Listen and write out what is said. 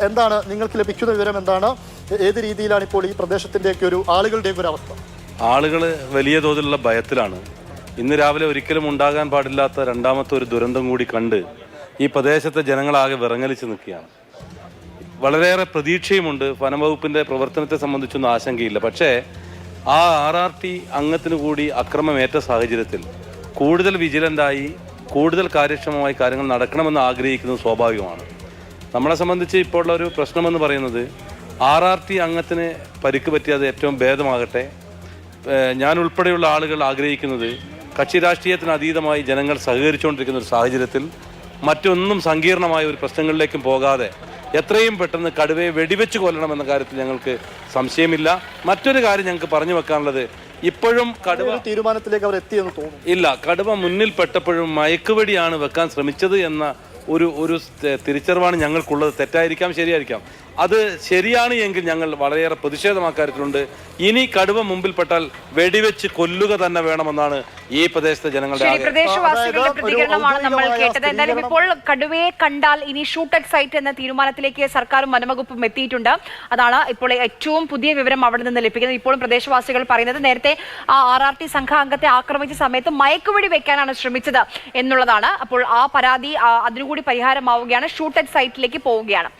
എന്താണ് നിങ്ങൾക്ക് ലഭിക്കുന്ന വിവരം? എന്താണ്, ഏത് രീതിയിലാണ് ഇപ്പോൾ ഈ പ്രദേശത്തിൻ്റെയൊക്കെ ഒരു ആളുകളുടെയൊക്കെ ഒരു അവസ്ഥ? ആളുകൾ വലിയ തോതിലുള്ള ഭയത്തിലാണ്. ഇന്ന് രാവിലെ ഒരിക്കലും ഉണ്ടാകാൻ പാടില്ലാത്ത രണ്ടാമത്തെ ഒരു ദുരന്തം കൂടി കണ്ട് ഈ പ്രദേശത്തെ ജനങ്ങളാകെ വിറങ്ങലിച്ച് നിൽക്കുകയാണ്. വളരെയേറെ പ്രതീക്ഷയുമുണ്ട്. വനംവകുപ്പിൻ്റെ പ്രവർത്തനത്തെ സംബന്ധിച്ചൊന്നും ആശങ്കയില്ല. പക്ഷേ ആ RRT അംഗത്തിന് കൂടി അക്രമമേറ്റ സാഹചര്യത്തിൽ കൂടുതൽ വിജിലൻ്റായി കൂടുതൽ കാര്യക്ഷമമായി കാര്യങ്ങൾ നടക്കണമെന്ന് ആഗ്രഹിക്കുന്നത് സ്വാഭാവികമാണ്. നമ്മളെ സംബന്ധിച്ച് ഇപ്പോൾ ഉള്ള ഒരു പ്രശ്നമെന്ന് പറയുന്നത് RRT അംഗത്തിന് പരിക്ക് പറ്റിയത് ഏറ്റവും ഭേദമാകട്ടെ. ഞാൻ ഉൾപ്പെടെയുള്ള ആളുകൾ ആഗ്രഹിക്കുന്നത് കക്ഷി രാഷ്ട്രീയത്തിന് അതീതമായി ജനങ്ങൾ സഹകരിച്ചുകൊണ്ടിരിക്കുന്ന ഒരു സാഹചര്യത്തിൽ മറ്റൊന്നും സങ്കീർണമായ ഒരു പ്രശ്നങ്ങളിലേക്കും പോകാതെ എത്രയും പെട്ടെന്ന് കടുവയെ വെടിവെച്ച് കൊല്ലണമെന്ന കാര്യത്തിൽ ഞങ്ങൾക്ക് സംശയമില്ല. മറ്റൊരു കാര്യം ഞങ്ങൾക്ക് പറഞ്ഞു വെക്കാനുള്ളത്, ഇപ്പോഴും കടുവ തീരുമാനത്തിലേക്ക് അവർ എത്തിയെന്ന് തോന്നുന്നു. ഇല്ല, കടുവ മുന്നിൽ പെട്ടപ്പോഴും മയക്കുവെടിയാണ് വെക്കാൻ ശ്രമിച്ചത് എന്ന ഒരു തിരിച്ചറിവാണ് ഞങ്ങൾക്കുള്ളത്. തെറ്റായിരിക്കാം, ശരിയായിരിക്കാം. അത് ശരിയാണ് എങ്കിൽ ഞങ്ങൾ വളരെയേറെ പ്രതിഷേധമാക്കാറുണ്ട്. ഇനി കടുവ മുമ്പിൽപ്പെട്ടാൽ വെടിവെച്ച് കൊല്ലുക തന്നെ വേണമെന്നാണ് ഈ പ്രദേശത്തെ ജനങ്ങളുടെ പ്രദേശവാസികളുടെ പ്രതികരണമാണ് നമ്മൾ കേട്ടത്. എന്തായാലും ഇപ്പോൾ കടുവയെ കണ്ടാൽ ഇനി ഷൂട്ട് അറ്റ് സൈറ്റ് എന്ന തീരുമാനത്തിലേക്ക് സർക്കാരും വനംവകുപ്പും എത്തിയിട്ടുണ്ട്. അതാണ് ഇപ്പോൾ ഏറ്റവും പുതിയ വിവരം അവിടെ നിന്ന് ലഭിക്കുന്നത്. ഇപ്പോഴും പ്രദേശവാസികൾ പറയുന്നത് നേരത്തെ ആ RRT സംഘാംഗത്തെ ആക്രമിച്ച സമയത്ത് മയക്കുവെടി വെക്കാനാണ് ശ്രമിച്ചത് എന്നുള്ളതാണ്. അപ്പോൾ ആ പരാതി അതിനുകൂടി പരിഹാരമാവുകയാണ്. ഷൂട്ട് അറ്റ് സൈറ്റിലേക്ക് പോവുകയാണ്.